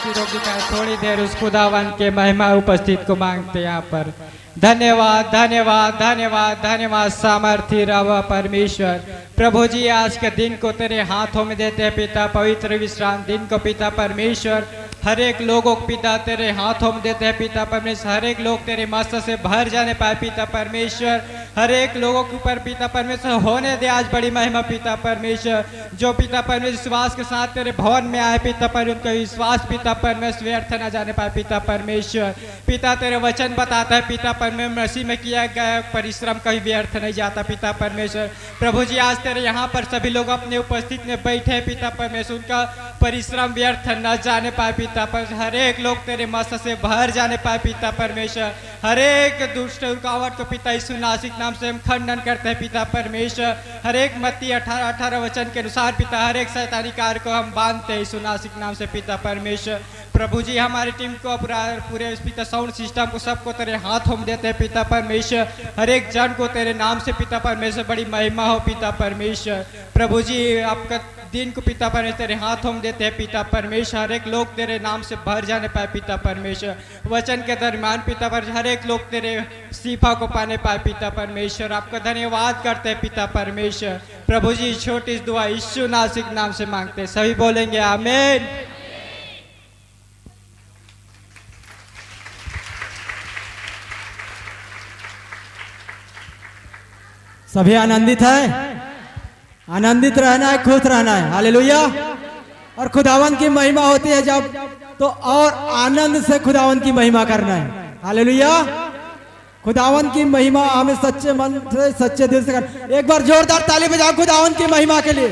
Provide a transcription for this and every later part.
रोगी का थोड़ी देर उस खुदावन के महिमा उपस्थित को मांगते यहाँ पर। धन्यवाद धन्यवाद धन्यवाद धन्यवाद सामर्थ्य रव परमेश्वर। प्रभु जी आज के दिन को तेरे हाथों में देते हैं पिता, पवित्र विश्राम दिन को पिता परमेश्वर हर एक लोगों को पिता तेरे हाथों में देते हैं पिता परमेश्वर। हर एक लोग तेरे मस्त से भर जाने पाए पिता परमेश्वर। हर एक लोगों के ऊपर पिता परमेश्वर होने दे आज बड़ी महिमा पिता परमेश्वर। जो पिता परमेश्वर विश्वास के साथ तेरे भवन में आए पिता पर उनका विश्वास पिता परमेश्वर व्यर्थ न जाने पाए पिता परमेश्वर। पिता तेरे वचन बताता है पिता परमेश्वर मसीह में किया गया परिश्रम कहीं व्यर्थ नहीं जाता पिता परमेश्वर। प्रभु जी आज तेरे यहाँ पर सभी लोग अपने उपस्थित में बैठे पिता परमेश्वर, उनका परिश्रम व्यर्थ न जाने पाए पिता परमेश्वर। हर एक लोग तेरे मस्त से भर जाने पाए पिता परमेश्वर। हर एक दुष्ट रुकावट को पिता यीशु नासिक नाम से हम खंडन करते हैं पिता परमेश्वर। हर एक मत्ती 18:18 वचन के अनुसार पिता हर एक शैतानी कार्य को हम बांधते हैं यीशु नासिक नाम से पिता परमेश्वर। प्रभु जी हमारी टीम को पूरे पिता साउंड सिस्टम को सबको तेरे हाथों में देते हैं पिता परमेश्वर। हर एक जन को तेरे नाम से पिता परमेश्वर बड़ी महिमा हो पिता परमेश्वर। प्रभु जी आपका दिन को पिता परमेश्वर तेरे हाथों में देते हैं पिता परमेश्वर। हर एक लोग तेरे नाम से भर जाने पाए पिता परमेश्वर। वचन के दरमियान पिता परमेश्वर हर एक लोग तेरे सीफा को पाने पाए पिता परमेश्वर। आपका धन्यवाद करते हैं पिता परमेश्वर। प्रभु जी छोटी दुआ यीशु नासिक नाम से मांगते हैं, सभी बोलेंगे आमीन। सभी आनंदित है, आनंदित रहना है, खुश रहना है। हालेलुया। और खुदावन की महिमा होती है जब तो और आनंद से खुदावन की महिमा करना है। हालेलुया। खुदावन की महिमा हमें सच्चे मन से सच्चे दिल से करना। एक बार जोरदार ताली बजाओ खुदावन की महिमा के लिए।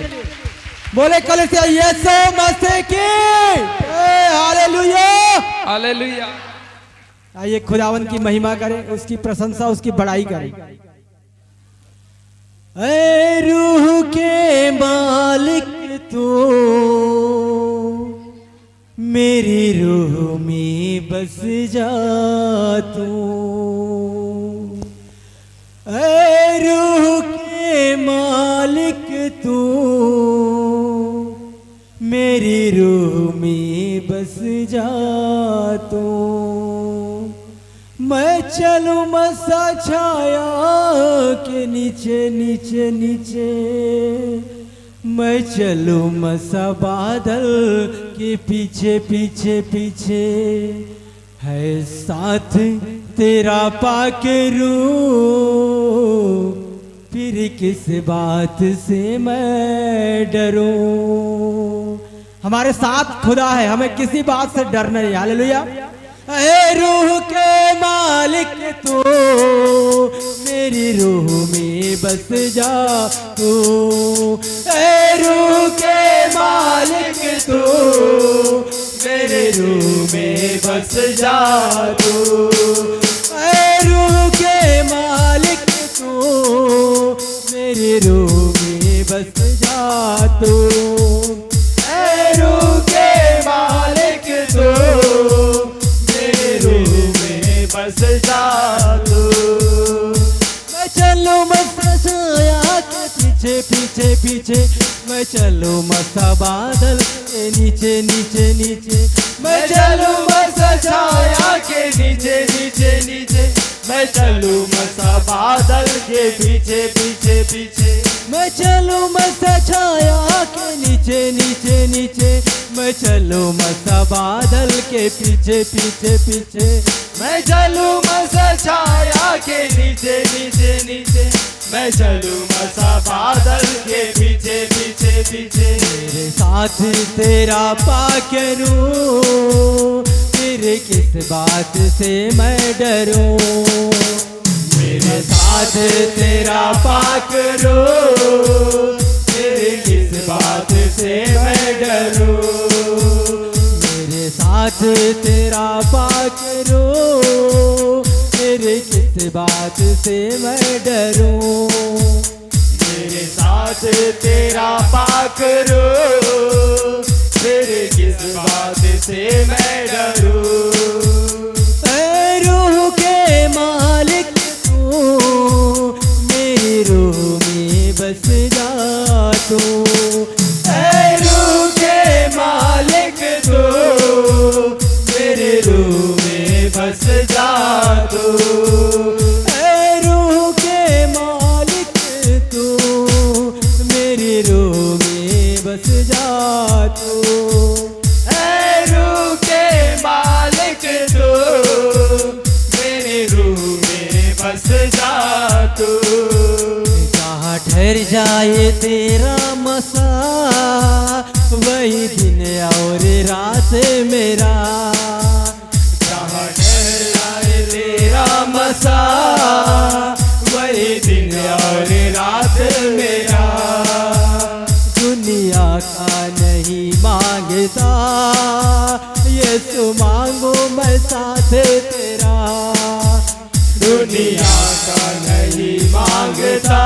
बोले कलीसिया यीशु मसीह की हालेलुया हालेलुया। आइए खुदावन की महिमा करें, उसकी प्रशंसा उसकी बड़ाई करें। ऐ रूह के मालिक तू मेरी रूह में बस जा तू। ऐ रूह के मालिक तू मेरी रूह में बस जा तू। मैं चलूं मसा छाया के नीचे नीचे नीचे, मैं चलूं मसा बादल के पीछे पीछे पीछे। है साथ तेरा पाके रूह, फिर किस बात से मैं डरूं। हमारे साथ खुदा है, हमें किसी बात से डरना नहीं। हालेलुया। ऐ रूह के मालिक तू मेरी रूह में बस जा तू। ऐ रूह के मालिक तू मेरे रूह में बस जा तू। ऐ रूह के मालिक तू मेरी रूह में बस जा तू। ऐ रूह के मालिक तू बस जा तू। मैं चलूं मसा छाया के पीछे पीछे पीछे, मैं चलूं मसा बादल के नीचे नीचे नीचे। मैं चलूं मसा छाया के नीचे नीचे नीचे, मैं चलूं मसा बादल के पीछे पीछे पीछे। मैं चलूं मसा छाया के नीचे नीचे नीचे, मैं चलूं मसा बादल के पीछे पीछे पीछे। मैं चलूं मसा छाया के नीचे नीचे नीचे, मैं चलूं मसा बादल के पीछे पीछे पीछे। मेरे साथ तेरा पाके रूह, तेरे किस बात से मैं डरूं। मेरे साथ तेरा पाके रूह, तेरे किस बात से मैं डरूं। मेरे साथ तेरा पाके रूह, तेरे किस बात से मैं डरूं। मेरे साथ तेरा पाके रूह, तेरे किस बात से मैं डरूं। ऐ रूह के मालिक तू मेरी रूह में बस जा तू। ऐ रूह के मालिक तू जा तू, ऐ रूह के मालिक तू, मेरी रूह में बस जा तू। ऐ रूह के मालिक तू, मेरी रूह में बस जा तू। जहाँ ठहर जाए तेरा मसा, वही दिन और रात मेरा। जहाँ ठहर जाए तेरा मसा, वही दिन और रात मेरा। दुनिया का नहीं मांगता, यीशु मांगो मैं साथ तेरा। दुनिया का नहीं मांगता,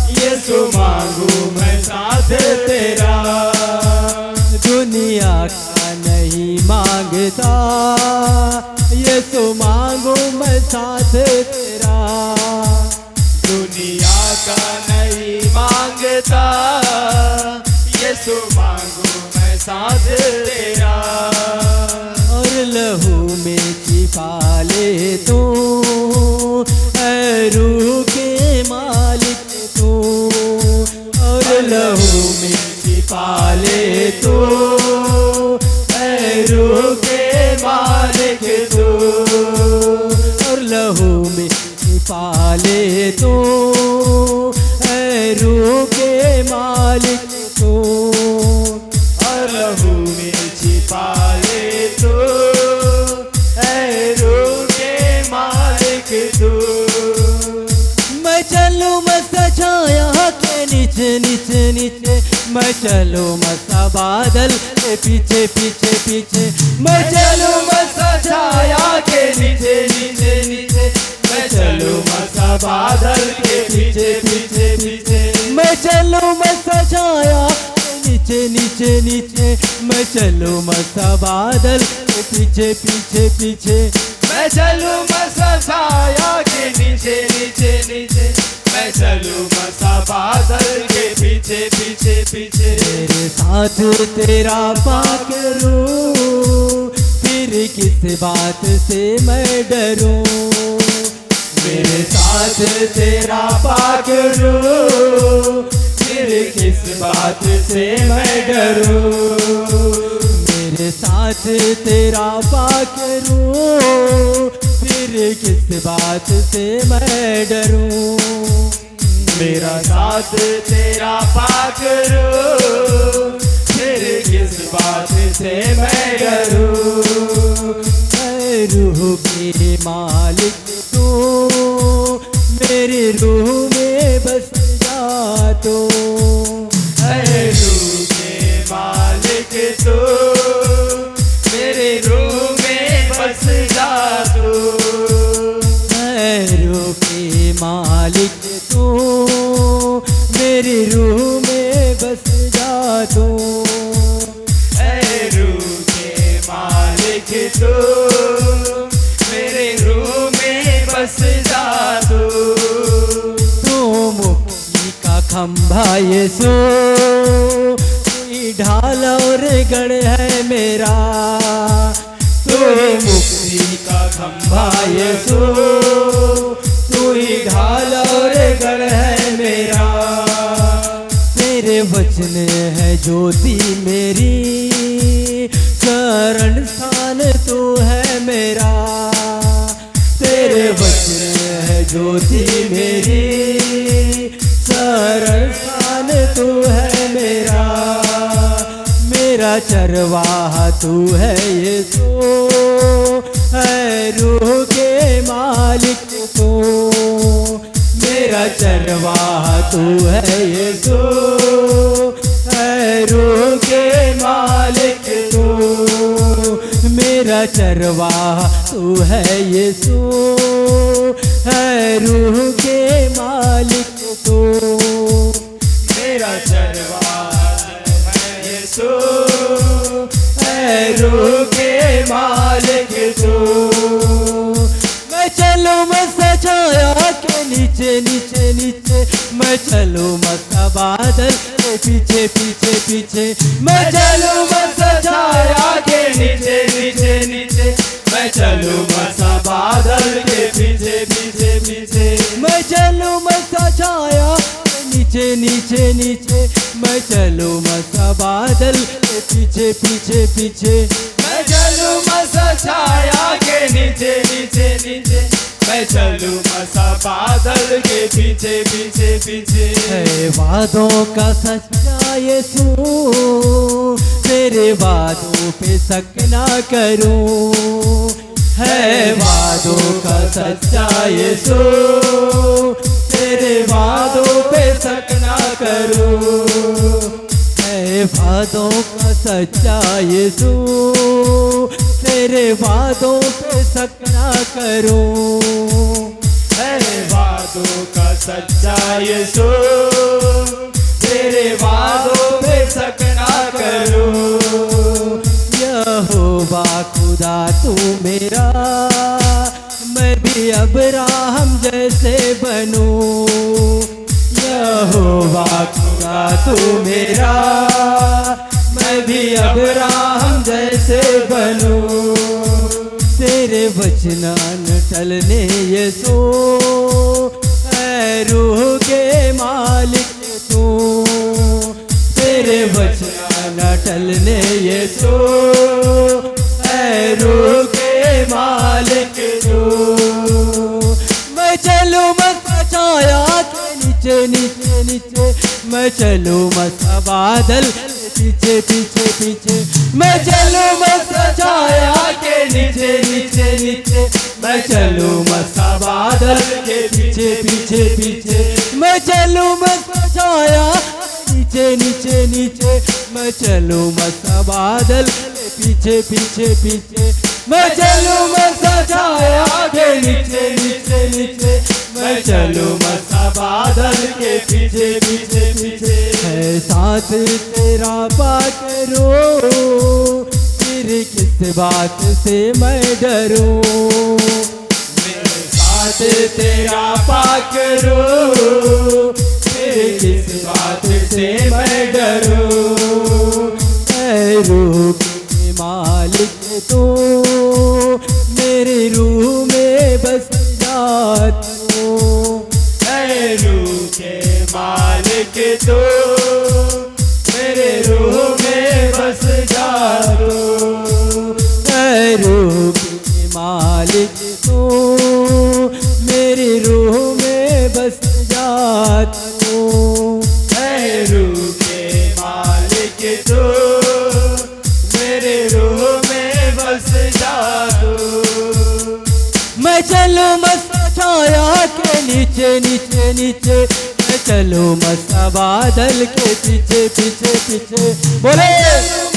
यीशु मांगू मैं साथ तेरा। दुनिया का नहीं मांगता, यीशु मांगो मैं साथ तेरा। दुनिया का नहीं मांगता, यीशु मांगू मैं साथ तेरा। और लहू में छिपा ले तू, ऐ रूह के मालिक तू। और लहू में छिपा ले तू, ऐ रूह के मालिक तू। और लहू में छिपा ले तू, ऐ रूह के मालिक तू। और लहू में छिपा ले तू, ऐ रूह के मालिक तू। मैं चलूं मस्त छाया के नीचे नीचे नीचे, मैं चलूं मस्त बादल के पीछे पीछे पीछे। मैं चलूं मस्त छाया के नीचे नीचे नीचे, मैं चलूं मसा बादल के पीछे पीछे पीछे। मैं चलूं मस्त छाया के नीचे नीचे नीचे, मैं चलूं मस्त बादल के पीछे पीछे पीछे। मैं चलूं मसा छाया के नीचे नीचे नीचे, मैं चलूं मसा बादल के पीछे पीछे पीछे। तेरे साथ तेरा पाक रूह, फिर किस बात से मैं डरूं। मेरे साथ तेरा पाक रूह, फिर किस बात से मैं डरूं। मेरे साथ तेरा पाक रूह, फिर किस बात से मैं डरूं। मेरा साथ तेरा पाक रूह, फिर किस बात से मैं डरूं। ऐ रूह के मालिक तू, मेरी रूह में बस जा तू। ऐ रूह के मालिक तू, मेरे रूह में बस जा तू। ऐ रूह के मालिक तू, मेरी रूह में बस जा तू। ऐ रूह के मालिक तू, मेरे रूह में बस जा तू। तू मुक्ति का खंभा यीशु, तू ढाल और गढ़ है मेरा। तू मुक्ति का खंभा यीशु, तू ही ढाल और गढ़ है मेरा। तेरे वचन है ज्योति मेरी, शरण स्थान तू है मेरा। तेरे वचन है ज्योति मेरी, शरण स्थान तू है मेरा। मेरा चरवाहा तू है यीशु, ऐ रूह के मालिक तू। मेरा चरवाहा तू है यीशु, ऐ रूह के मालिक तू। मेरा चरवाहा तू है यीशु, ऐ रूह के मालिक तू। मेरा चरवाहा है यीशु, ऐ रूह के मालिक तू। मैं चलूं मस्त छाया के नीचे नीचे नीचे, मैं चलूं मस्त बादल के पीछे पीछे पीछे। मैं चलूं मस्त छाया के नीचे नीचे नीचे, मैं चलूं मसा बादल के पीछे पीछे पीछे मैं चलूं मसा छाया नीचे नीचे नीचे मैं चलूं मसा बादल के पीछे पीछे पीछे मैं चलूं मसा छाया के नीचे नीचे नीचे मैं चलूं मसा बादल के पीछे पीछे पीछे है वादों का सच्चा यीशु तेरे वादों पे शक ना करूं है वादों का सच्चा यीशु तेरे वादों पे शक ना करूं है वादों का सच्चा यीशु तेरे वादों पे शक ना करूं है वादों का सच्चा यीशु तेरे वादों पे शक ना करूं यहोवा खुदा तू मेरा मैं भी अब्राहम जैसे बनूं यहोवा खुदा तू मेरा मैं भी अब्राहम जैसे बनूं तेरे वचन न टलने यीशु ऐ रूह के मालिक तू तेरे वचन न टलने यीशु ऐ रूह के मालिक तू मैं चलूं मसा छाया के नीचे नीचे नीचे मैं चलूं मसा बादल पीछे पीछे पीछे मैं चलूं मसा छाया के नीचे नीचे नीचे मैं चलूं मसा बादल के पीछे पीछे पीछे मैं चलूं मसा छाया नीचे नीचे नीचे मैं चलूं मसा बादल पीछे पीछे पीछे मैं चलूं मसा छाया के नीचे नीचे नीचे मैं चलूं मसा बादल के पीछे पीछे पीछे है साथ तेरा बात रो फिर किस बात से मैं डरूं मेरे साथ तेरा पाकरो फिर किस बात से मैं डरूं ऐ रूह के मालिक तू मेरे रूह में बस जा तू ऐ रूह के मालिक तो मेरे रूह में बस जा तू ऐ रूह के मालिक तू मेरे रूह में बस जा तू ऐ रूह के मालिक तो मेरे रूह में बस जा तू मैं चलूं मसा छाया के नीचे नीचे नीचे मैं चलूं मसा बादल के पीछे पीछे पीछे बोले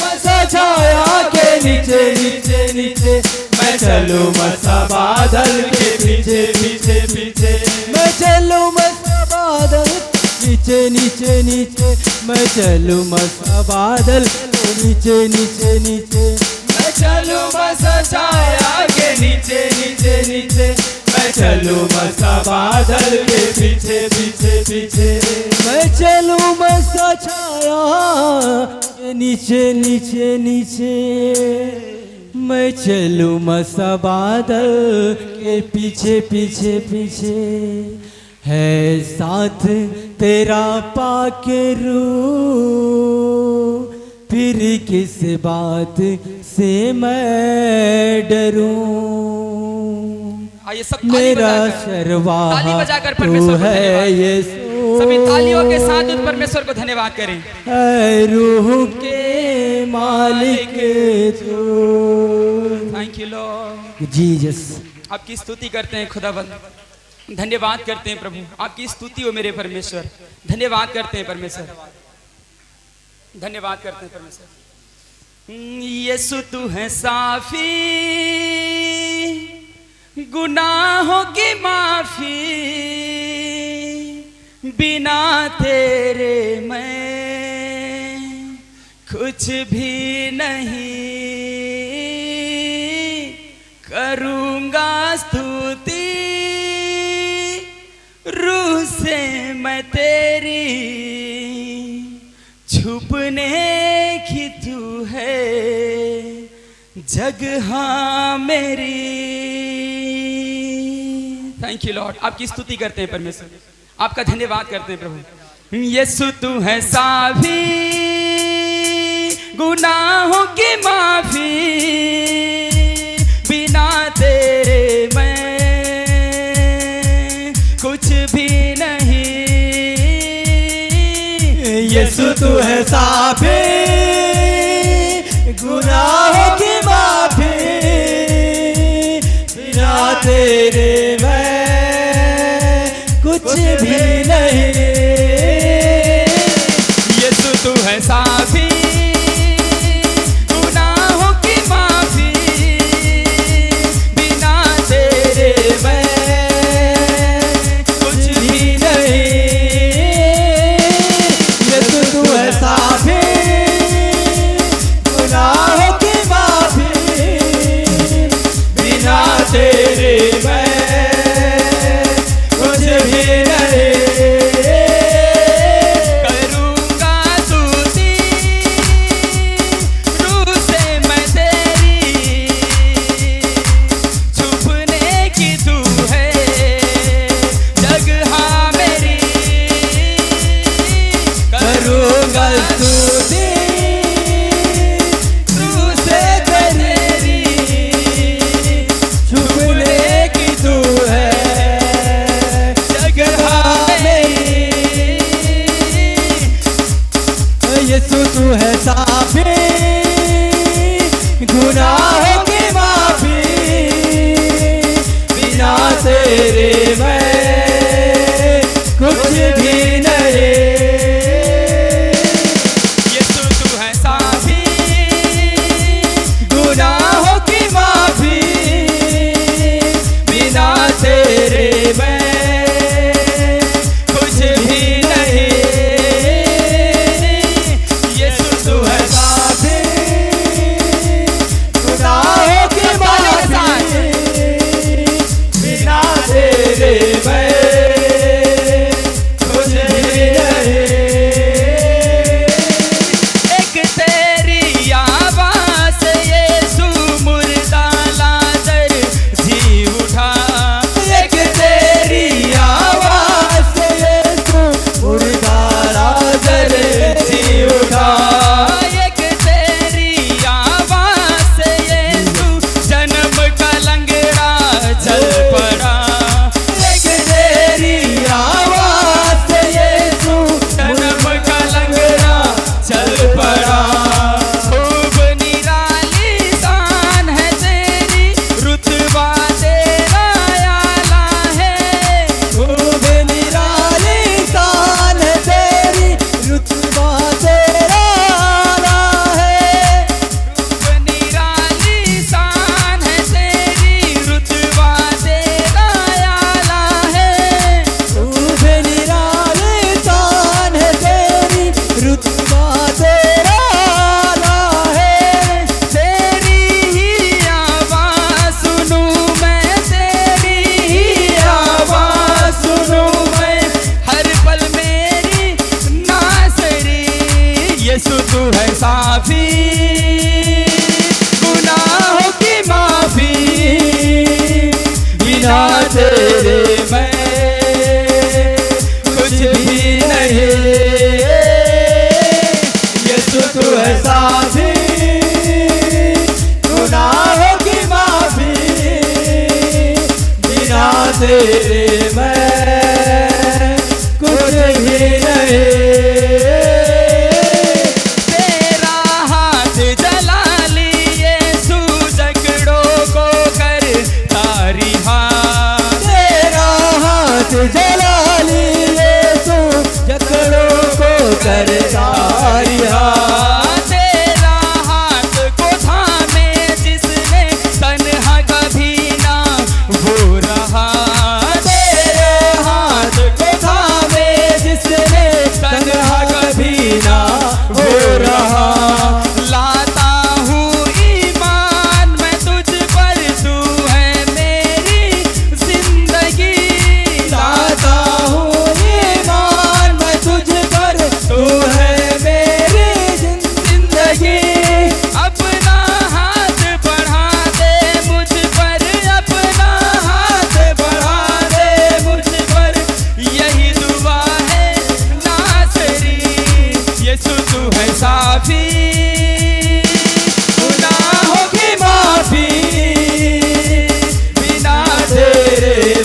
मसा छाया के नीचे नीचे नीचे मैं चलूं मसा बादल के पीछे पीछे पीछे मैं चलूं मसा बादल नीचे नीचे नीचे मैं चलूं मसा बादल नीचे नीचे नीचे मैं चलूं मसा छाया के नीचे नीचे नीचे मैं चलूं मसा बादल के पीछे पीछे पीछे मैं चलूं मसा छाया के नीचे नीचे नीचे मैं चलूं मसा बादल के पीछे पीछे पीछे है साथ तेरा पाके रूह फिर किस बात से मैं डरूं आइए सब ताली मेरा बजाकर, शर्वाहा ताली बजाकर तू परमेश्वर को है धन्यवाद। यीशु सभी तालियों के साथ उस परमेश्वर को धन्यवाद करें। ऐ रूह के मालिक तू थैंक यू लॉर्ड। जीसस आपकी स्तुति करते हैं खुदावंद, धन्यवाद करते हैं प्रभु, आपकी स्तुति हो मेरे परमेश्वर, धन्यवाद करते हैं परमेश्वर, धन्यवाद करते हैं परमेश्वर। यीशु तू है साफी, गुनाहों की माफी, बिना तेरे मैं कुछ भी नहीं, करूँगा स्तुति रूह से मैं तेरी, छुपने की तू है जगह मेरी। Thank you Lord. आपकी स्तुति करते हैं परमेश्वर, आपका धन्यवाद करते हैं प्रभु। यीशु तू है साफी, गुनाहों की माफी, बिना तेरे मैं कुछ भी नहीं। यीशु तू है साफी, गुनाहों की माफी, बिना तेरे मैं कुछ भी नहीं। यीशु तू है साफी, गुनाहों की माफी, बिना तेरे मैं कुछ भी नहीं। यीशु तू है साफी, गुनाहों की माफी, बिना तेरे मैं कुछ भी नहीं। करूँगा स्तुति रूह से मैं तेरी, छुपने की तू है जगह मेरी। करूँगा स्तुति रूह से तेरी, छुपने की तू है जगह मेरी। यीशु तू है साफी, गुनाहों की माफी, बिना तेरे मैं कुछ भी नहीं। यीशु तू है साफी, गुनाहों की माफी, बिना तेरे मैं कुछ भी नहीं। यीशु तू है साफी, गुनाहों की माफी, बिना तेरे मैं कुछ भी नहीं। एक तेरी आवाज़ से यीशु मुर्दा लाजर जी उठा। एक तेरी आवाज़ से यीशु मुर्दा लाजर जी उठा। एक तेरी आवाज़ से यीशु जन्म का लंगड़ा चल पड़ा। एक तेरी आवाज़ से यीशु जन्म का लंगड़ा चल पड़ा। खूब निराली शान है तेरी, रुतबा तेरा आला है। खूब निराली शान है तेरी, रुतबा तेरा आला है। खूब निराली शान है तेरी, रुतबा तेरा आला है। खूब निराली शान है तेरी, रुतबा तेरा आला है। तेरी ही आवाज़ सुनूं मैं, तेरी ही आवाज़ सुनूं मैं, हर पल मेरी नासरी। यीशु तू है साफी, गुनाहों की माफी, बिना तेरे मैं कुछ भी नहीं। यीशु तू है साफी, गुनाहों की माफी, बिना तेरे मैं कुछ भी नहीं। तेरा हाथ जला लिए जकड़ों को कर तारी हाथ। तेरा हाथ जला लिए तू जकड़ों को कर तारी हाथ। तेरा हाथ को थामे जिसने तन्हा कभी ना वो रहा। तेरे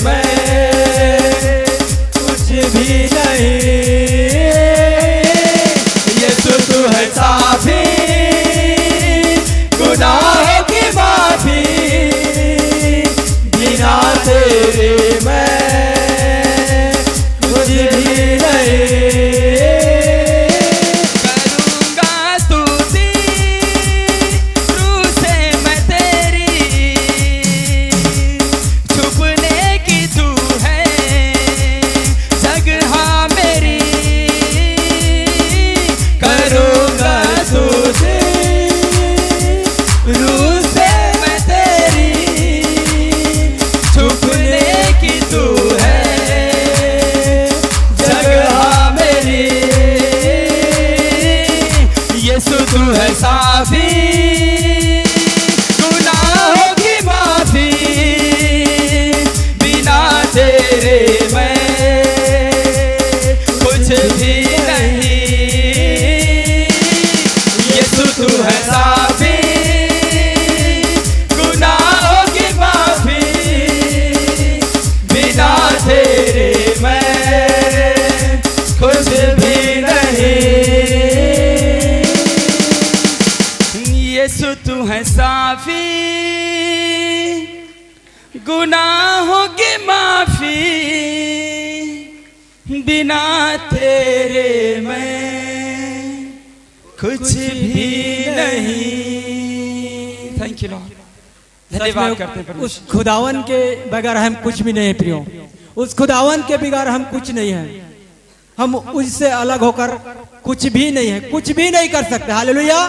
मैं कुछ भी नहीं। यीशु तू है साफी, गुनाहों की माफी, बिना तेरे मैं कुछ भी नहीं। करूँगा स्तुति रूह से मैं तेरी, छुपने की तू है जगह मेरी। करूँगा स्तुति रूह से मैं तेरी, छुपने की तू है जगह मेरी। यीशु तू है साफी, गुनाहों की माफी, बिना तेरे मैं कुछ भी नहीं। यीशु तू है साफी, गुनाहों की माफी, बिना तेरे मैं कुछ भी नहीं। यीशु तू है साफी, गुनाहों की माफी, बिना तेरे मैं कुछ भी नहीं। Thank you Lord. धन्यवाद करते हैं उस खुदावन के बगैर हम कुछ भी नहीं है प्रियो। उस खुदावन के बगैर हम कुछ नहीं है। हम उससे अलग होकर कुछ भी नहीं है, कुछ भी नहीं कर सकते। हालेलुया।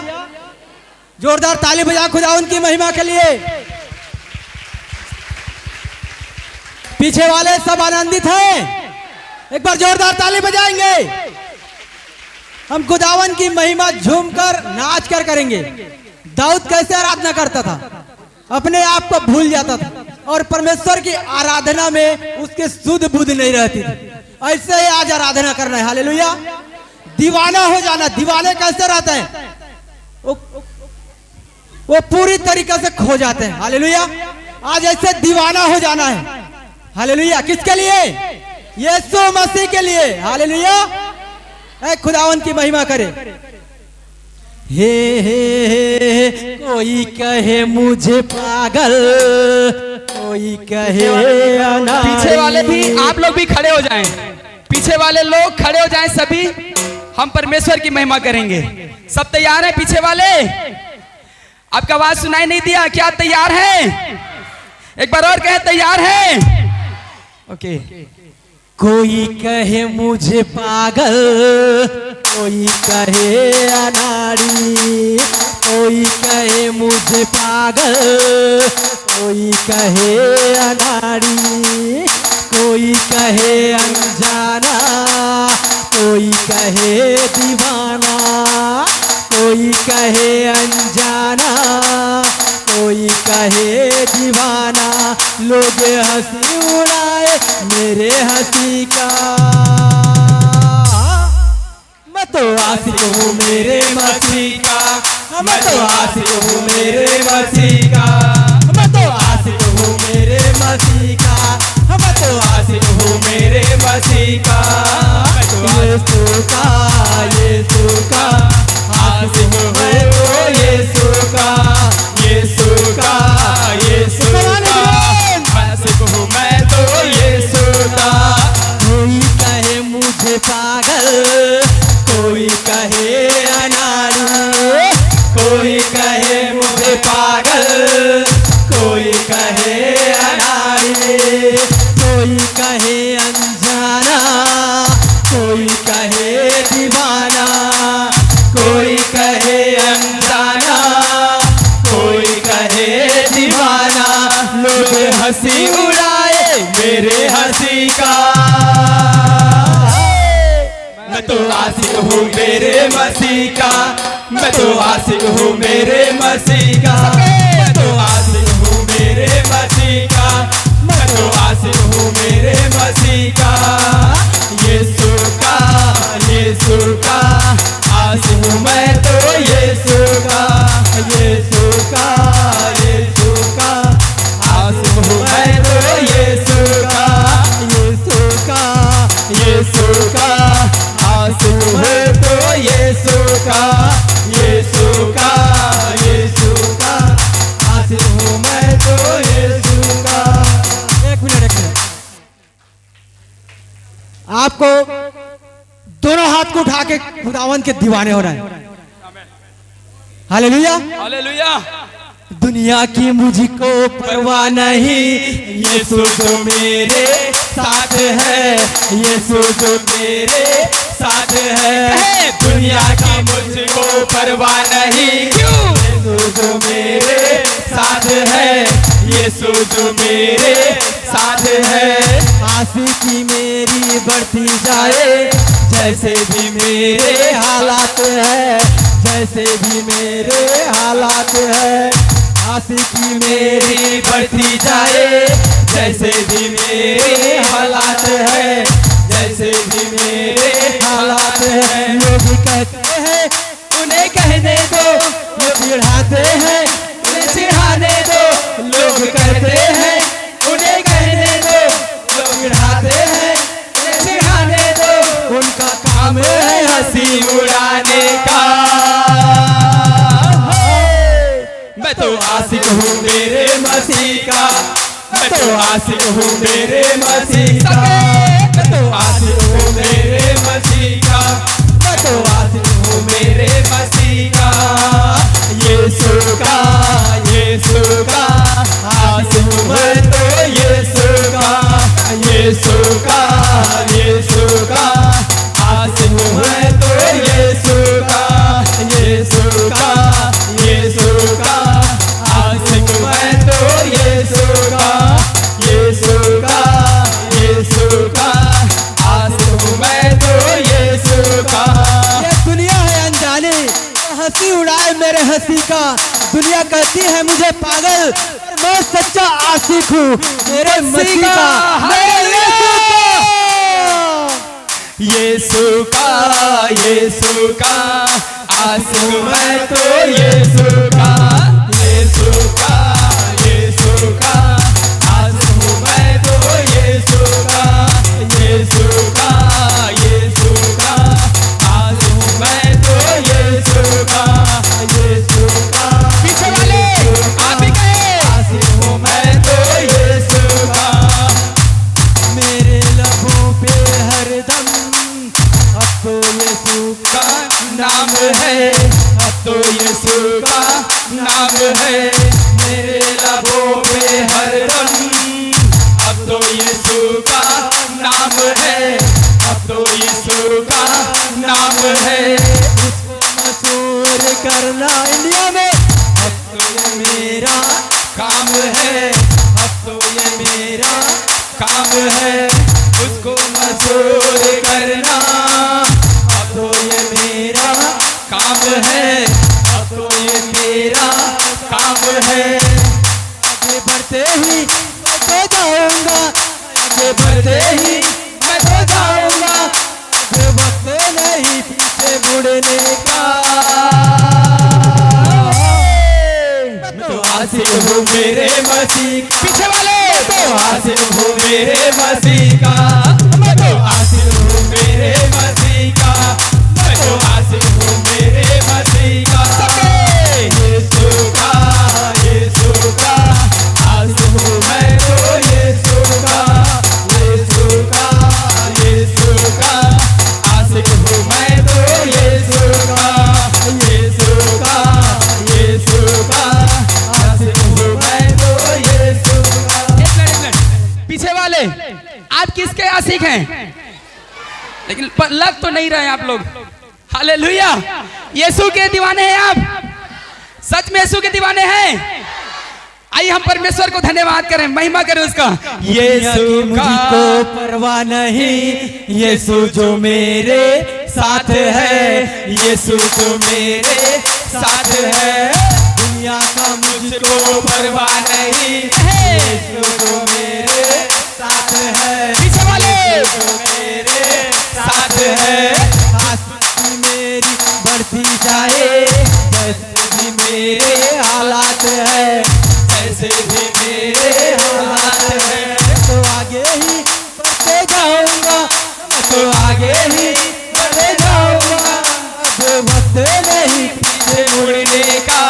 जोरदार ताली बजा खुदावन की महिमा के लिए। पीछे वाले सब आनंदित हैं? एक बार जोरदार ताली बजाएंगे। हम खुदावन की महिमा झूमकर नाच कर करेंगे। दाऊद कैसे आराधना करता था, अपने आप को भूल जाता था और परमेश्वर की आराधना में उसके सुध बुध नहीं रहती थी। ऐसे ही आज आराधना करना है। हालेलुया। दीवाना हो जाना। दीवाने कैसे रहते हैं? वो पूरी तरीके से खो जाते हैं। हालेलुया। आज ऐसे दीवाना हो जाना है। हालेलुया। किसके लिए? यीशु मसीह के लिए। हालेलुया। खुदावन की महिमा करे। हे कोई कहे मुझे पागल, कोई कहे अनाड़ी। पीछे वाले भी, आप लोग भी खड़े हो जाएं। पीछे वाले लोग खड़े हो जाएं सभी। हम परमेश्वर की महिमा करेंगे। सब तैयार हैं? पीछे वाले, आपका आवाज सुनाई नहीं दिया। क्या आप तैयार हैं? एक बार और कहें, तैयार हैं? ओके। कोई कहे मुझे पागल, कोई कहे अनाड़ी, कोई कहे मुझे पागल, कोई कहे अनाड़ी, कोई कहे अनजाना, कोई कहे दीवाना, कोई कहे अनजाना, कोई कहे दीवाना। लोग हंसी उड़ाए मेरे हंसी का, मैं तो आशिक हूँ मेरे मसीह का, मैं तो आशिक हूँ मेरे मसीह का, मैं तो आशिक हूँ मेरे मसीह का, मैं तो आशिक हूँ मेरे मसीह का। यीशु का, यीशु का आशिक हूँ मैं तो यीशु का, यीशु का, यीशु का आशिक हूँ मैं तो यीशु का। कोई कहे मुझे पागल, कोई कहे अनाड़ी, कोई कहे मुझे पागल, कोई कहे अनाड़ी, कोई कहे अनजाना, कोई कहे दीवाना, कोई कहे अनजाना, कोई कहे दीवाना। लोग हंसी उड़ाए मेरे हंसी का, मैं तो आशिक हूँ मेरे मसीह का, मैं तो आशिक हूँ मेरे मसीह का, मैं तो आशिक हूँ मेरे मसीह का, मैं तो आशिक हूँ मेरे मसीह का। यीशु का, यीशु का आशिक हूँ मैं तो यीशु का, यीशु का, यीशु का आशिक हूँ मैं तो यीशु का। आपको दोनों हाथ को उठा के खुदावन के दीवाने होना है। हालेलुया। हालेलुया। दुनिया की मुझको परवाह नहीं, यीशु जो मेरे साथ है, यीशु जो मेरे साथ है। दुनिया की मुझको परवाह नहीं, क्यों? यीशु जो मेरे साथ है, यीशु जो मेरे साथ है। आशिकी मेरी बढ़ती जाए, जैसे भी मेरे हालात है, जैसे भी मेरे हालात है। आशिकी मेरी बढ़ती जाए, जैसे भी मेरे हालात है, जैसे भी मेरे हालात है। लोग कहते हैं उन्हें कहने दो, ये बिढ़ाते हैं, उन्हें सिखाने दो। लोग कहते हैं उन्हें कहने दो, लोग बिठाते हैं उन्हें सिखाने दो। उनका काम है हंसी उड़ाने का। मैं तो आशिक हूँ मेरे मसीह का, मैं तो आशिक हूँ मेरे मसीह का, मैं तो आशिक हूँ मेरे मसीह का, मैं तो आशिक हूँ मेरे मसीह का। यीशु का, यीशु का आशिक हूँ मैं तो यीशु का, यीशु का, यीशु का आशिक हूँ मैं तो यीशु का, यीशु का, यीशु का आशिक मैं तो यीशु का, यीशु का, यीशु का आशिक मैं तो यीशु का। ये दुनिया है अनजाने, हंसी उड़ाए मेरे हंसी का। दुनिया कहती है मुझे पागल, पर मैं सच्चा आशिक हूँ मेरे मसीह का, मेरे यीशु का। यीशु का आशिक मैं तो यीशु का, यीशु का, यीशु का आशिक मैं तो यीशु का, यीशु का, यीशु का आशिक मैं तो यीशु का, यीशु का। पीछे वाले आप ही कहे, आशिक हूँ मैं तो यीशु का। मेरे लबों पे हरदम अब तो यीशु का नाम है, अब तो यीशु का नाम है मेरे लबों पे हरदम। अब तो यीशु का नाम है, अब तो यीशु का नाम है। उसको मशहूर करना इंडिया में अब तो ये मेरा काम है, अब तो ये मेरा काम है। उसको मशहूर करना अब तो ये मेरा काम है, अब तो ये मेरा काम है। आगे बढ़ते ही मैं तो जाऊंगा, आगे बढ़ते ही मैं तो जाऊंगा, आगे वक्त नहीं पीछे मुड़ने का। मैं तो आशिक हूँ मेरे मसीह का। पीछे वाले मैं तो आशिक हूँ मेरे मसीह का, मैं तो आशिक हूँ मेरे मसीह का, मैं तो आशिक हूँ मेरे मसीह का। यीशु का, यीशु का आशिक हूँ मैं तो यीशु का, यीशु का, यीशु का आशिक हूँ मैं तो यीशु का, यीशु का, यीशु का आशिक हूँ मैं तो यीशु का। एक मिनट, पीछे वाले आप किसके आशिक हैं? लेकिन लग तो नहीं रहे आप लोग। हालेलुया। यीशु के दीवाने हैं आप, सच में यीशु के दीवाने हैं। आइए हम परमेश्वर को धन्यवाद करें, महिमा करें उसका। यीशु मुझको परवाह नहीं, यीशु जो मेरे साथ है, यीशु जो मेरे साथ है। दुनिया का मुझको परवाह नहीं, यीशु जो मेरे साथ है, पीछे वाले जो मेरे साथ है। आशिकी मेरी बढ़ती जाए, जैसे भी मेरे हालात है, जैसे भी मेरे हालात है। तो आगे ही बढ़ते जाऊंगा, तो आगे ही बढ़े जाऊंगा, अब वक्त नहीं पीछे मुड़ने का।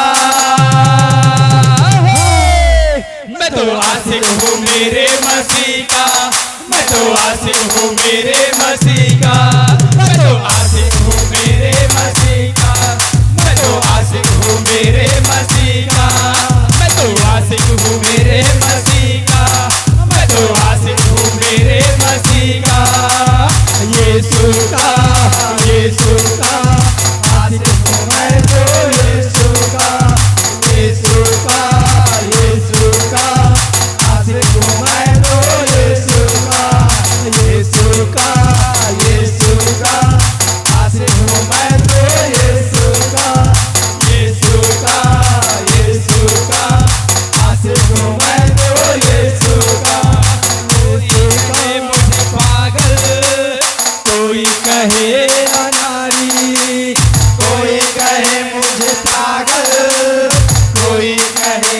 मैं तो आशिक हूँ मेरे मसीह का, मैं तो आशिक हूँ मेरे मसीह का, मैं तो आशिक हूँ मेरे मसीह का, मैं तो आशिक हूँ मेरे मसीह का, मैं तो आशिक हूँ मेरे मसीह का, मैं तो आशिक हूँ मेरे मसीह का, यीशु का, यीशु का आशिक हूँ मैं तो यीशु का, यीशु का, यीशु का आशिक हूँ मैं तो यीशु का, यीशु का, यीशु का आशिक हूँ मैं तो यीशु का, यीशु का, यीशु का आशिक हूँ मैं तो यीशु का। कोई कहे मुझे पागल, कोई कहे अनाड़ी, कोई कहे मुझे पागल, कोई कहे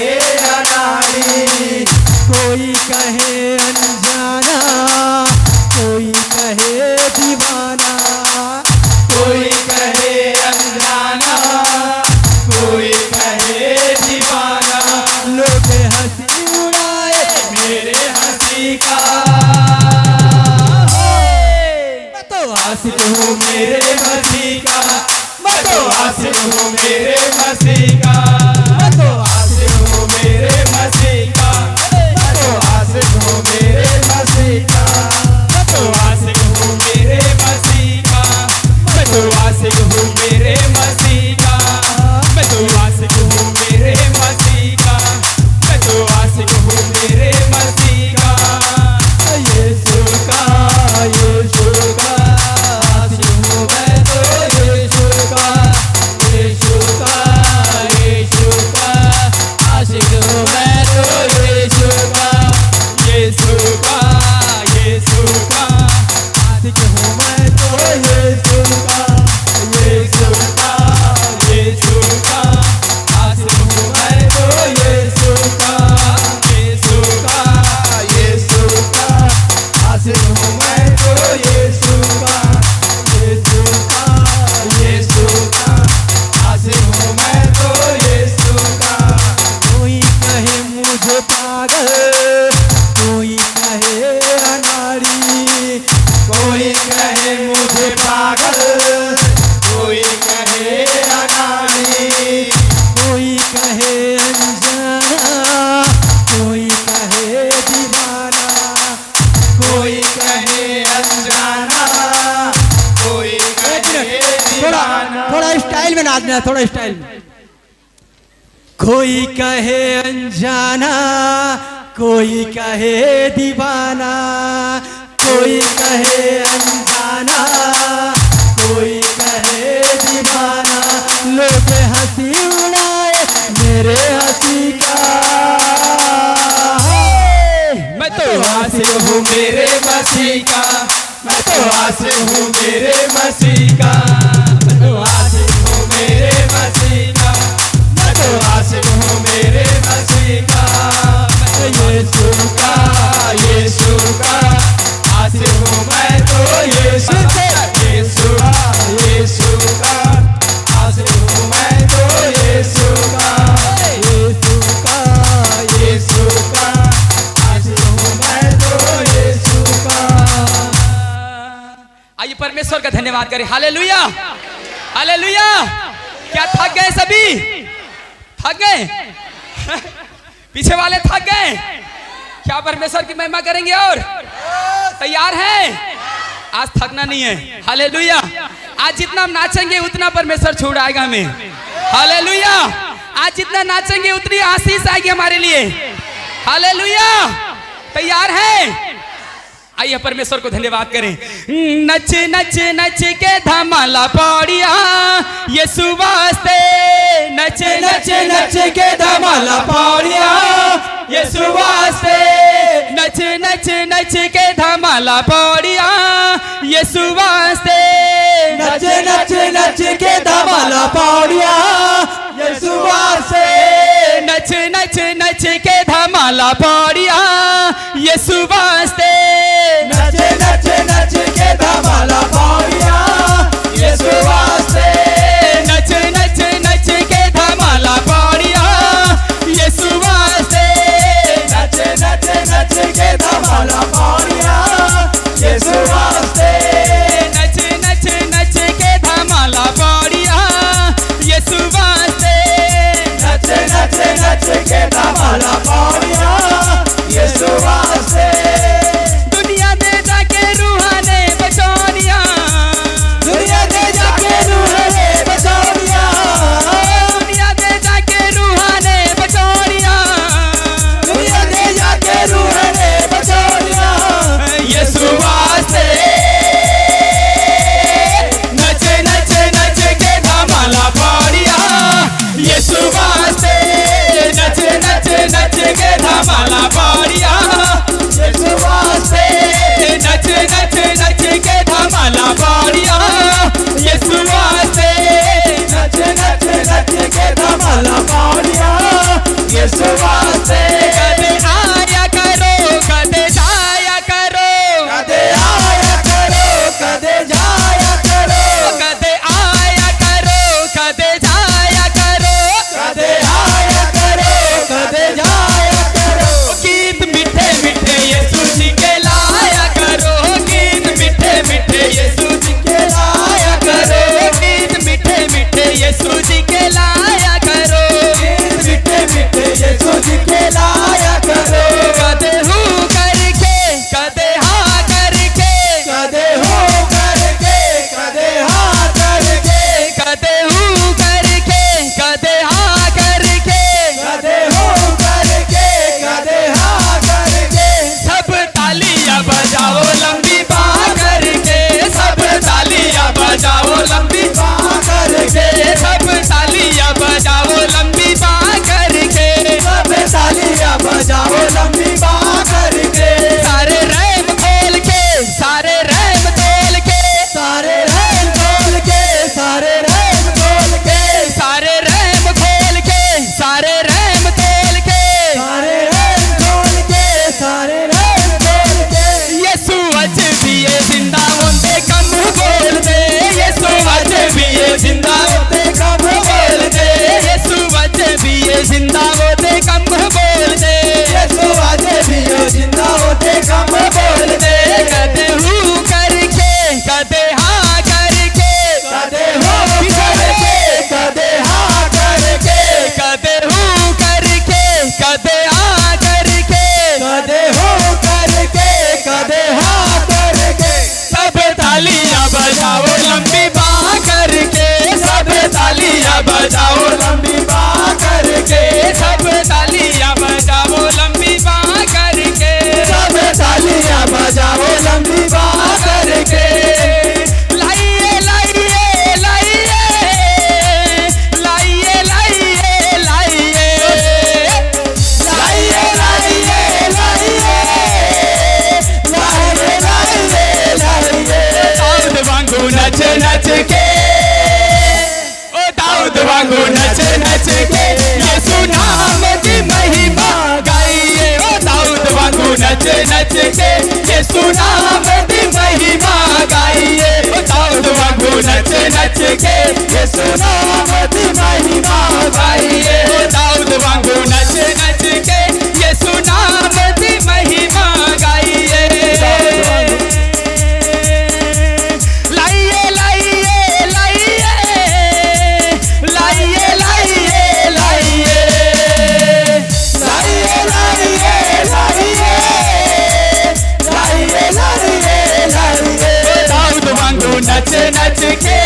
अनाड़ी, कोई कहे अनजाना, कोई कहे दीवाना, कोई कहे अनजाना, कोई कहे दीवाना, लोग हंसी उड़ाए मेरे हंसी का। मैं तो आशिक हूँ मेरे मसीह का, मैं तो आशिक हूँ मेरे मसीह का, मैं तो आशिक हूँ मेरे मसीह का, मैं तो आशिक हूँ मेरे मसीह का, मैं तो आशिक हूँ मेरे मसीह का, मैं तो आशिक हूँ मेरे मसीह का, मैं तो आशिक हूँ मेरे मसीह का, मैं तो आशिक हूँ मेरे मसीह का, यीशु का, यीशु का आशिक हूँ मैं तो यीशु का, यीशु का, यीशु का आशिक हूँ मैं तो यीशु का, यीशु का, यीशु का आशिक हूँ मैं तो यीशु का, यीशु का, यीशु का आशिक हूँ मैं तो यीशु का, यीशु का, यीशु का आशिक हूँ मैं तो यीशु का, यीशु का, यीशु का आशिक हूँ मैं तो यीशु का। कोई कहे मुझे पागल, कोई कहे अनाड़ी, कोई कहे मुझे पागल, कोई कहे अनाड़ी, कोई कहे अनजाना, कोई कहे दीवाना, कोई कहे अनजाना, कोई कहे थोड़ा दीवाना। थोड़ा स्टाइल में नाचना है, थोड़ा स्टाइल में। कोई कहे अनजाना, कोई कहे दीवाना, कोई कहे अनजाना, कोई कहे दीवाना, लोग हंसी उड़ाए मेरे हंसी का। मैं तो आशिक हूँ मेरे मसीह का, मैं तो आशिक हूँ मेरे मसीह का, मैं तो आशिक हूँ मेरे मसीह का, मैं तो आशिक हूँ मेरे मसीह का, मैं तो यीशु का, यीशु का आशिक हूँ मैं तो यीशु का, यीशु का, यीशु का आशिक हूँ मैं तो यीशु का, यीशु का, यीशु का आशिक हूँ मैं तो यीशु का। आइए परमेश्वर का धन्यवाद करें। Hallelujah, hallelujah. क्या थक गए सभी? थक गए? पीछे वाले थक गए? क्या परमेश्वर की महिमा करेंगे? और तैयार हैं? आज थकना नहीं है। हालेलुया। आज जितना हम नाचेंगे उतना परमेश्वर छोड़ आएगा हमें। हालेलुया। आज जितना नाचेंगे उतनी आशीष आएगी हमारे लिए। हालेलुया। तैयार हैं? आइए परमेश्वर को धन्यवाद करें। नच नच नच के धमाला पौड़िया यीशु वास्ते, नच नच नच के धमाला पौड़िया यीशु वास्ते, नच नच नच के धमाला पौड़िया यीशु वास्ते, नच नच नच के धमाला पौड़िया यीशु वास्ते, नच नच नच के धमाला पौड़िया यीशु वास्ते, नच नच नच के धमाला पौड़िया यीशु वास्ते, नच नच नच के धमाला पौड़िया यीशु वास्ते, नच नच नच के धमाला पौड़िया यीशु नाम की महिमा गाइए। दाऊद वांगू नच नच के यीशु नाम की महिमा गाइए। दाऊद वांगू नच नच के यीशु नाम की महिमा गाइए। लाइए लाइए लाइए लाइए लाइए लाइए लाइए लाइए लाइए लाइए दाऊद वांगू नच नच के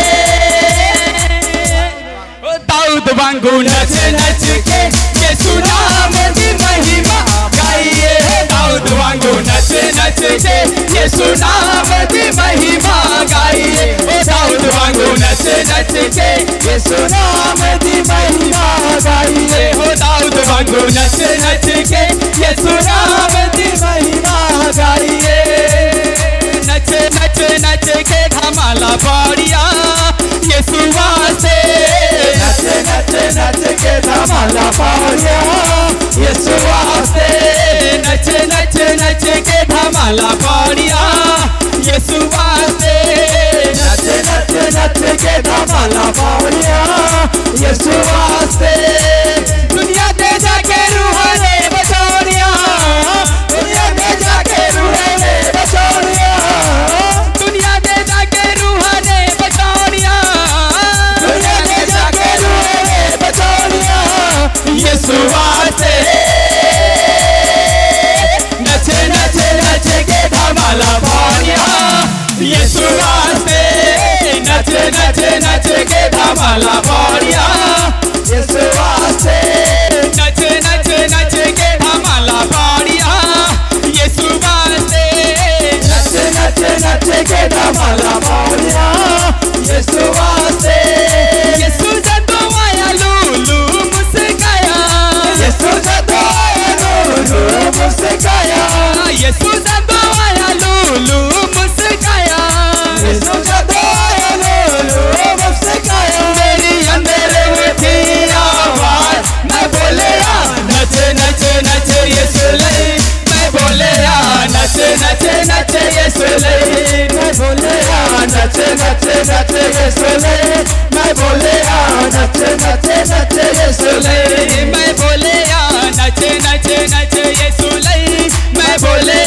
दाऊद वांगू नच नच के यीशु नाम की महिमा गाइए। दाऊद वांगू नच नच के यीशु नाम की महिमा गाइए। दाऊद वांगू नच नच के यीशु नाम की महिमा गाइए। दाऊद वांगू नच नच के यीशु नाम की महिमा गाइए। नच नच नच के धमाला पाड़िया यीशु वास्ते। नच नच नच के धमाला पाड़िया यीशु वास्ते। नच नच नच के धमाला पाड़िया यीशु वास्ते। नच नच नच के धमाला पाड़िया यीशु वास्ते। दुनिया दे जाके रूह ने बचानिया। दुनिया दे जाके रूह ने बचानिया। दुनिया दे जाके रूह ने बचानिया। दुनिया दे जाके रूह ने बचानिया यीशु वास्ते। नच नच नच के धमाला पाड़िया यीशु वास्ते। नच नच नच के धमाला पाड़िया यीशु वास्ते। नच नच नच के धमाला पाड़िया यीशु वास्ते। नच नच नच के धमाला पाड़िया यीशु वास्ते। यीशु जदों आया लूलू मुस्काया। यीशु जदों आया लूलू मुस्काया। यीशु जदों आया लूलू मुस्काया। यीशु जदों आया लूलू मुस्काया। मेरी अंदर उठी आवाज मैं बोले नच नच नच यीशु लई। मैं बोले नच नच नच यीशु लई। मैं बोले नच नच नच यीशु लई। मैं बोले नच नच नच यीशु लई। मैं बोले नच नच नच यीशु लई। मैं बोले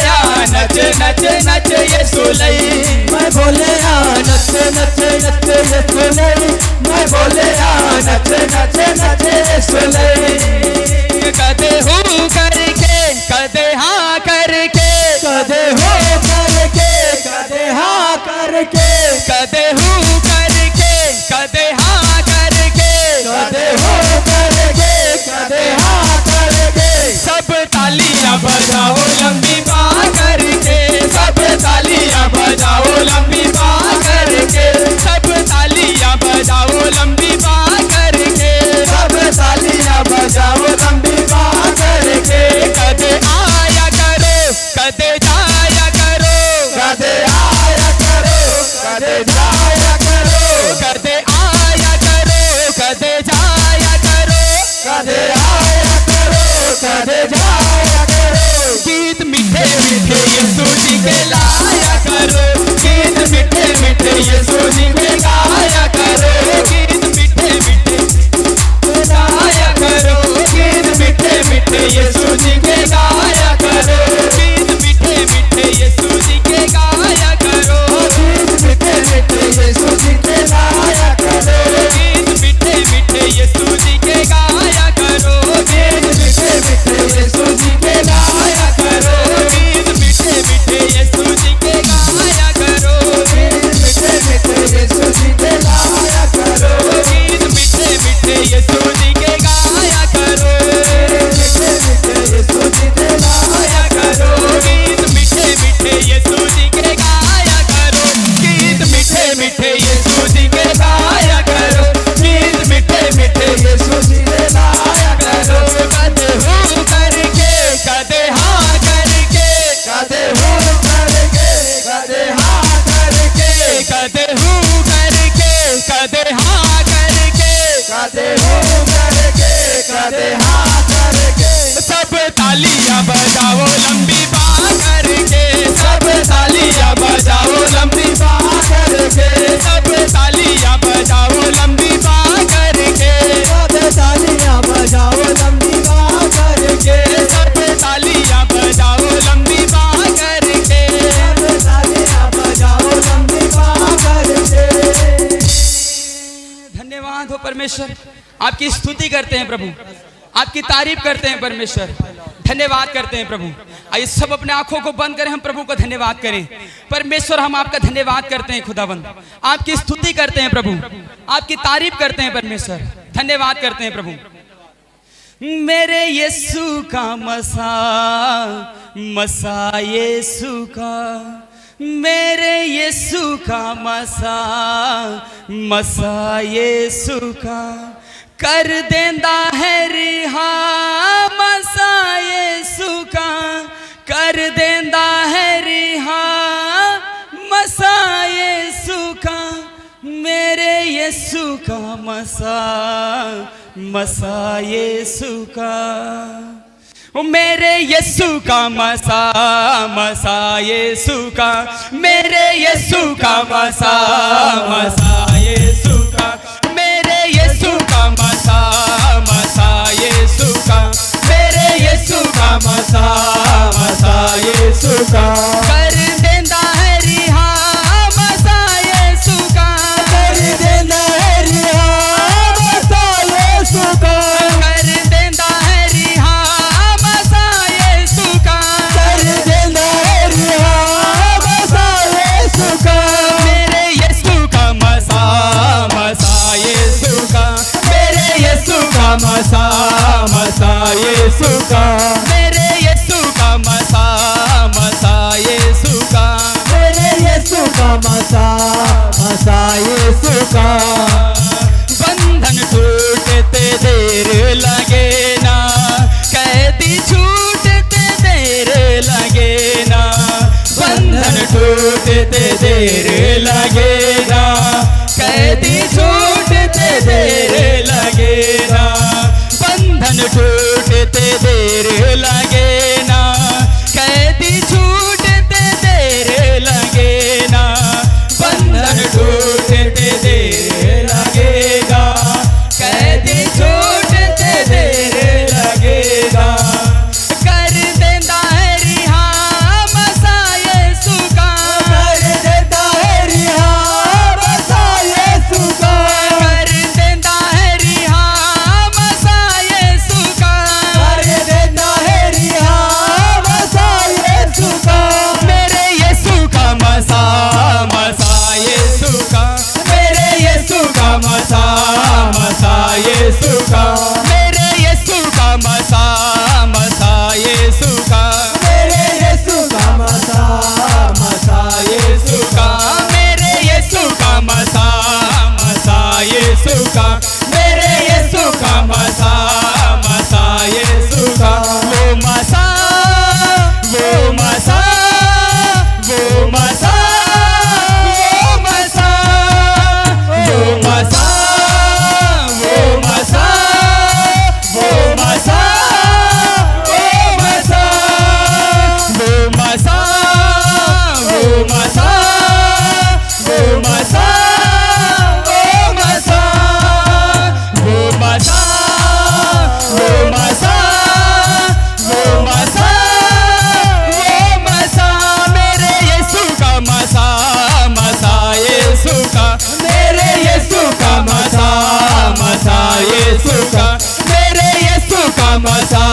नच नच नच यीशु लई। मैं बोले नच नच नच यीशु लई। मैं बोले नच नच नच यीशु लई। कदे हो करके कदे हाँ करके। कदे हो करके कदे हाँ करके। कदे हो करके कदे हाँ करके। कदे हो करके कदे हाँ करके। सब तालियां बजाओ लंबी बाँ करके। सब तालियां बजाओ लंबी बाँ करके। सब तालियां बजाओ लंबी बाँ करके। सब तालियां बजाओ लंबी बाँ करके। कदे आया करो कदे जाया करो। कदे आया करो कदे जाया करो। कदे आया करो कदे जाया करो। कदे आया करो कदे जाया करो। गीत मीठे मीठे यीशु जी के लाया करो। गीत मीठे मीठे यीशु जी के गाया करो। गीत मीठे मीठे गाया करो। गीत मीठे मीठे यीशु जी के गाया करो। गीत मीठे मीठे यीशु जी के गाया करो। गीत मीठे मीठे यीशु जी के गाया करो। गीत मीठे मीठे यीशु जी के गाया करो। गीत मीठे मीठे यीशु जी के गाया करो। गीत मीठे मीठे यीशु जी के गाया करो। गीत मीठे मीठे यीशु जी के गाया करो। गीत मीठे मीठे यीशु जी के गाया करो। गीत मीठे मीठे यीशु जी के गाया करो। गीत मीठे मीठे यीशु जी के गाया करो। गीत मीठे मीठे यीशु जी के गाया करो। कदे हो करके कदे हाँ करके। कदे हो करके कदे हाँ करके। कदे हो करके कदे हाँ करके। कदे हो करके कदे हाँ करके। सब तालियां बजाओ लंबी बाँ करके। परमेश्वर, आपकी स्तुति करते हैं प्रभु, आपकी तारीफ करते हैं परमेश्वर, धन्यवाद करते हैं प्रभु। आइए सब अपने आंखों को बंद करें, हम प्रभु को धन्यवाद करें। परमेश्वर हम आपका धन्यवाद करते हैं खुदावंद, आपकी स्तुति करते हैं प्रभु, आपकी तारीफ करते हैं परमेश्वर, धन्यवाद करते हैं प्रभु। मेरे यीशु का मसा मसा यीशु का, मेरे यीशु का मसा मसा यीशु का, कर देंदा है रिहा मसा यीशु का, कर देंदा है रिहा मसा यीशु का, मेरे यीशु का मसा मसा यीशु का, मेरे यीशु का मसा मसा यीशु का, मेरे यीशु का मसा मसा यीशु का, मेरे यीशु का मसा मसा यीशु का, मेरे यीशु का मसा मसा यीशु का, कर देंदा है रिहा मसा यीशु का, कर देंदा है रिहा मसा यीशु का, कर देंदा है रिहा मसा यीशु का, कर देंदा है रिहा मसा यीशु का, मेरे यीशु का मसा मसा यीशु का, मेरे यीशु का मसा मसा यीशु का, मेरे यीशु का मसा मसा यीशु का, मेरे यीशु का मसा मसा यीशु का, बंधन टूटते देर लगे ना, कैदी छूटते देर लगे ना, बंधन टूटते देर लगे ना, कैदी छूटते देर लगे ना, बंधन टूटते देर लगे ना, कैदी छूटते देर लगे ना, बंधन टूटते देर लगेगा, कैदी छूटते देर लगेगा, कर देंदा है रिहा मसा यीशु का, कर देंदा है रिहा मसा यीशु का, कर देंदा है रिहा मसा यीशु का, कर देंदा है रिहा मसा यीशु का, मेरे यीशु का मसा मसा यीशु का, मेरे यीशु का मसा मसा यीशु का, मेरे यीशु का मसा मसा यीशु का, मेरे यीशु का मसा मसा यीशु का, मेरे यीशु का मसा मसा यीशु का, मेरे यीशु का मसा मसा यीशु का, वो मसा वो मसा वो मसा वो मसा वो मसा वो मसा वो मसा वो मसा वो मसा वो मसा वो मसा वो मसा वो मसा वो मसा वो मसा वो मसा, मेरे यीशु का मसा मसा यीशु का, मेरे यीशु का मसा मसा यीशु का, मेरे यीशु का मसा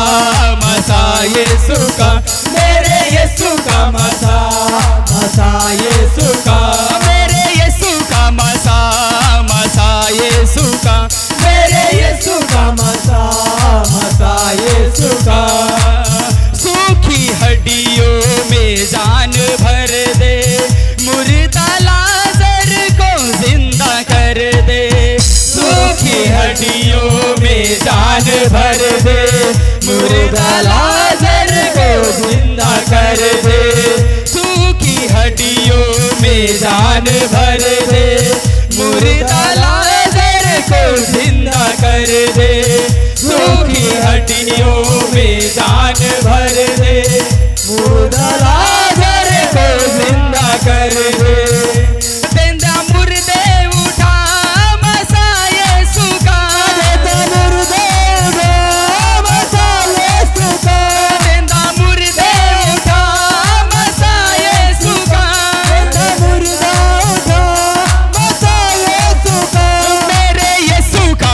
मसा यीशु का, मेरे यीशु का मसा मसा यीशु का, मेरे यीशु का मसा मसा यीशु का, मेरे यीशु का मसा मसा यीशु का, सूखी हड्डियों में जान भर दे, मुर्दा लाजर को जिंदा कर दे, सूखी हड्डियों में जान भर दे, मुर्दा लाजर को जिंदा कर दे, सूखी हड्डियों में जान भर दे, मुर्दा लाजर को जिंदा कर दे, सूखी हड्डियों में जान भर दे, मुर्दा लाजर को जिंदा कर दे, देंदा मुर्दे उठा मसा यीशु का, देंदा मुर्दे उठा मसा यीशु का, देंदा मुर्दे उठा मसा यीशु का, देंदा मुर्दा उठा मसा यीशु का, मेरे यीशु का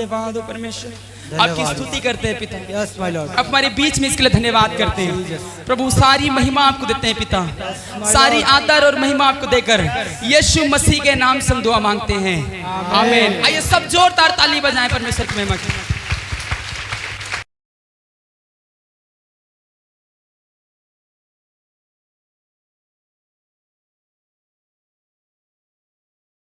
धन्यवाद हो परमेश्वर, आपकी स्तुति करते हैं पिता। Yes my Lord. आप हमारे बीच में इसके लिए धन्यवाद करते हैं प्रभु। सारी महिमा आपको देते हैं पिता, सारी आदर और महिमा आपको देकर यीशु मसीह के नाम से हम दुआ मांगते हैं, आमीन। आइए सब जोरदार ताली बजाएं परमेश्वर की महिमा की।